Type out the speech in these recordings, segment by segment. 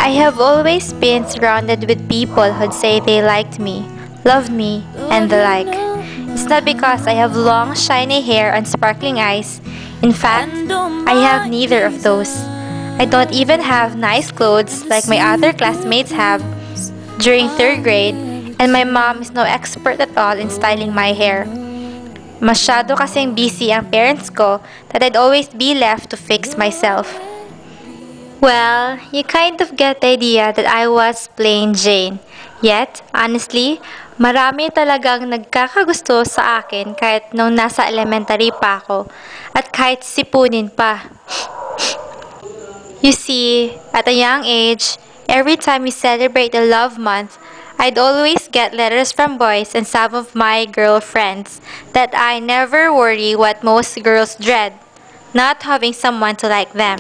I have always been surrounded with people who'd say they liked me, loved me, and the like. It's not because I have long, shiny hair and sparkling eyes. In fact, I have neither of those. I don't even have nice clothes like my other classmates have during third grade, and my mom is no expert at all in styling my hair. Masyado kasing busy ang parents ko that I'd always be left to fix myself. Well, you kind of get the idea that I was plain Jane. Yet, honestly, marami talagang nagkakagusto sa akin kahit nung nasa elementary pa ako at kahit sipunin pa. You see, at a young age, every time we celebrate the love month, I'd always get letters from boys and some of my girlfriends that I never worry what most girls dread, not having someone to like them.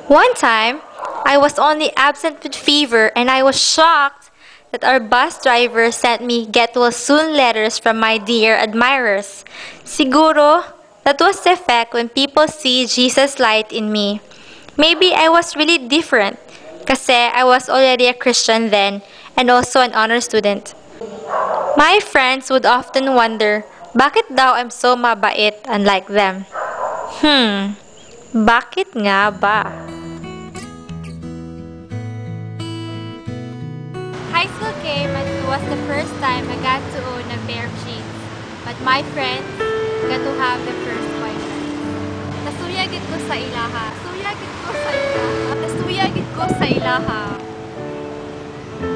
One time, I was only absent with fever and I was shocked that our bus driver sent me get well soon letters from my dear admirers. Siguro, that was the effect when people see Jesus' light in me. Maybe I was really different kasi I was already a Christian then and also an honor student. My friends would often wonder, bakit daw I'm so mabait unlike them? Bakit nga ba? High school came and it was the first time I got to own a pair of jeans. But my friends got to have their first boyfriend. Nasuyagit ko sa ilaha. Nasuyagit ko sa ilaha.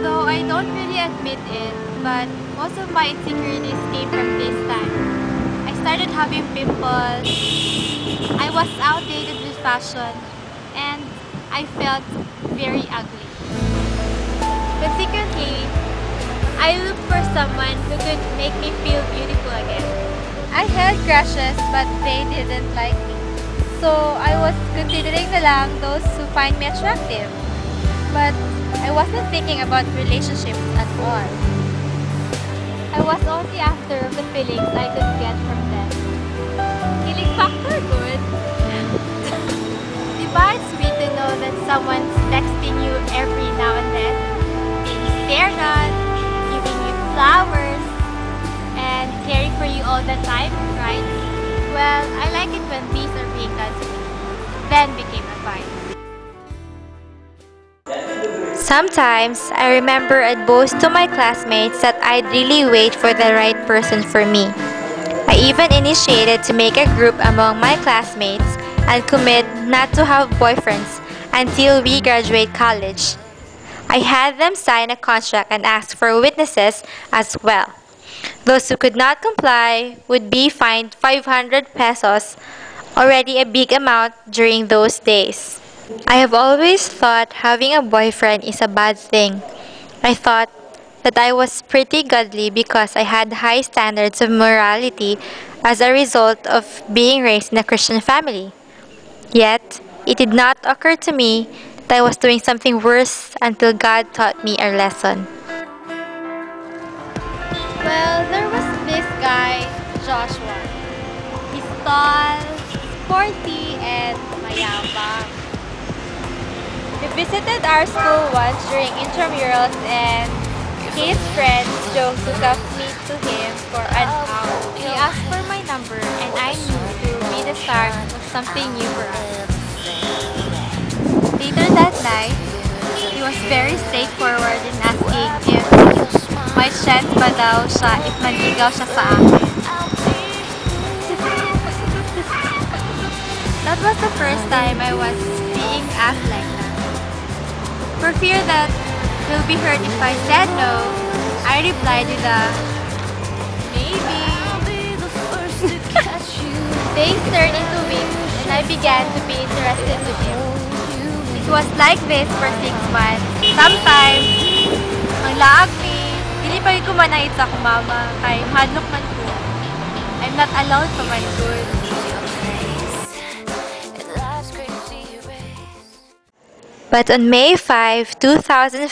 Though I don't really admit it, but most of my insecurities came from this time. I started having pimples. I was outdated with fashion. And I felt very ugly. But secretly, I looked for someone who could make me feel beautiful again. I had crushes, but they didn't like me. So, I was considering na lang those who find me attractive. But I wasn't thinking about relationships at all. I was only after the feelings I could get from them. Feeling factor good. Diba it's sweet to know that someone's texting you every now and then? They're not giving you flowers and caring for you all the time, right? Well, I like it when these are being done to me. Then became a vibe. Sometimes, I remember I'd boast to my classmates that I'd really wait for the right person for me. I even initiated to make a group among my classmates and commit not to have boyfriends until we graduate college. I had them sign a contract and ask for witnesses as well. Those who could not comply would be fined 500 pesos, already a big amount during those days. I have always thought having a boyfriend is a bad thing. I thought that I was pretty godly because I had high standards of morality as a result of being raised in a Christian family. Yet, it did not occur to me I was doing something worse until God taught me a lesson. Well, there was this guy, Joshua. He's tall, sporty, and mayabang. We visited our school once during intramurals and his friends Joe took up me to him for an hour. He asked for my number and I knew it would be the start of something new for us. Later that night, he was very straightforward in asking if may chance ba daw siya if manligaw siya sa akin. That was the first time I was being asked like that. For fear that he'll be hurt if I said no, I replied with a maybe. Days turned into weeks and I began to be interested in him. It was like this for 6 months. Sometimes, ang laag ni, dili pa ko manait sa akong mama, kay hadlok man ko. I'm not allowed to man good. But on May 5, 2005,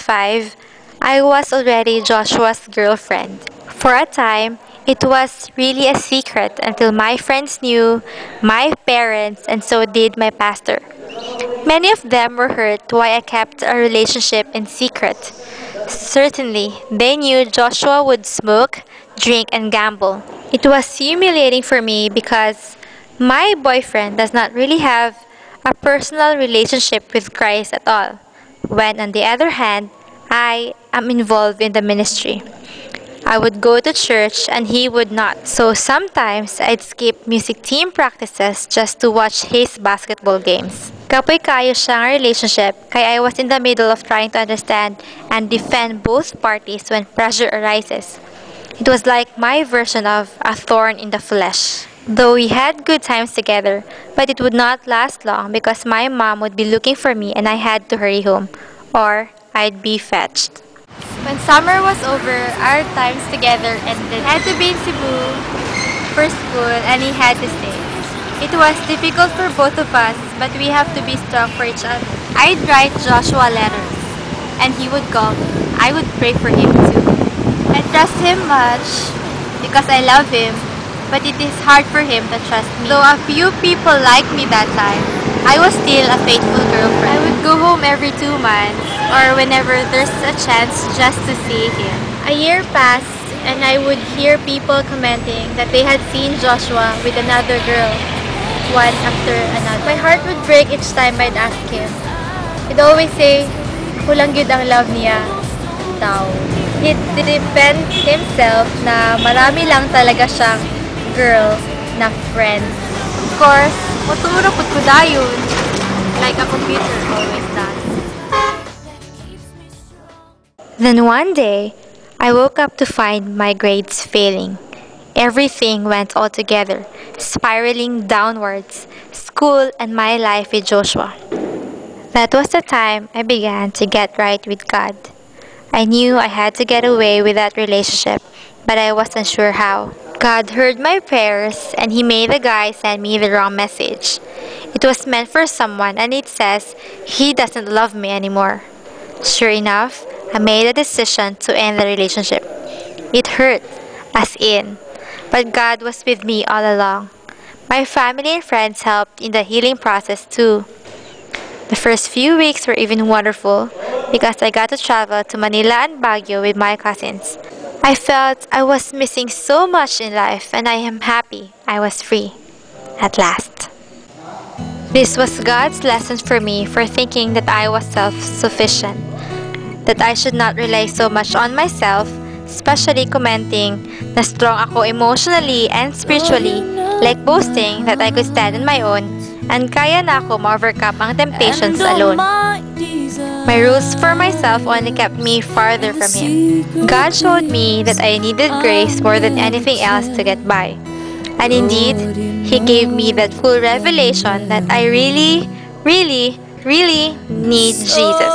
I was already Joshua's girlfriend. For a time, it was really a secret until my friends knew, my parents, and so did my pastor. Many of them were hurt why I kept our relationship in secret. Certainly, they knew Joshua would smoke, drink, and gamble. It was humiliating for me because my boyfriend does not really have a personal relationship with Christ at all, when on the other hand, I am involved in the ministry. I would go to church and he would not. So sometimes I'd skip music team practices just to watch his basketball games. Kapoy-kayo siyang relationship kaya I was in the middle of trying to understand and defend both parties when pressure arises. It was like my version of a thorn in the flesh. Though we had good times together, but it would not last long because my mom would be looking for me and I had to hurry home, or I'd be fetched. When summer was over, our times together ended. I had to be in Cebu for school and he had to stay. It was difficult for both of us, but we have to be strong for each other. I'd write Joshua letters and he would call me. I would pray for him too. I trust him much because I love him, but it is hard for him to trust me. Though a few people liked me that time, I was still a faithful girlfriend. I would go home every 2 months or whenever there's a chance just to see him. A year passed and I would hear people commenting that they had seen Joshua with another girl, one after another. My heart would break each time I'd ask him. He'd always say, kulang yun ang love niya, daw. He'd defend himself na marami lang talaga siyang girl na friends. Of course, matumurapot ko dayon, like a computer always does. Then one day, I woke up to find my grades failing. Everything went all together, spiraling downwards, school and my life with Joshua. That was the time I began to get right with God. I knew I had to get away with that relationship, but I wasn't sure how. God heard my prayers and He made the guy send me the wrong message. It was meant for someone and it says he doesn't love me anymore. Sure enough, I made a decision to end the relationship. It hurt, as in, but God was with me all along. My family and friends helped in the healing process too. The first few weeks were even wonderful because I got to travel to Manila and Baguio with my cousins. I felt I was missing so much in life and I am happy I was free. At last. This was God's lesson for me for thinking that I was self-sufficient. That I should not rely so much on myself, especially commenting na strong ako emotionally and spiritually, like boasting that I could stand on my own and kaya na ako ma-overcome ang temptations alone. My rules for myself only kept me farther from Him. God showed me that I needed grace more than anything else to get by. And indeed, He gave me that full revelation that I really, really, really need Jesus.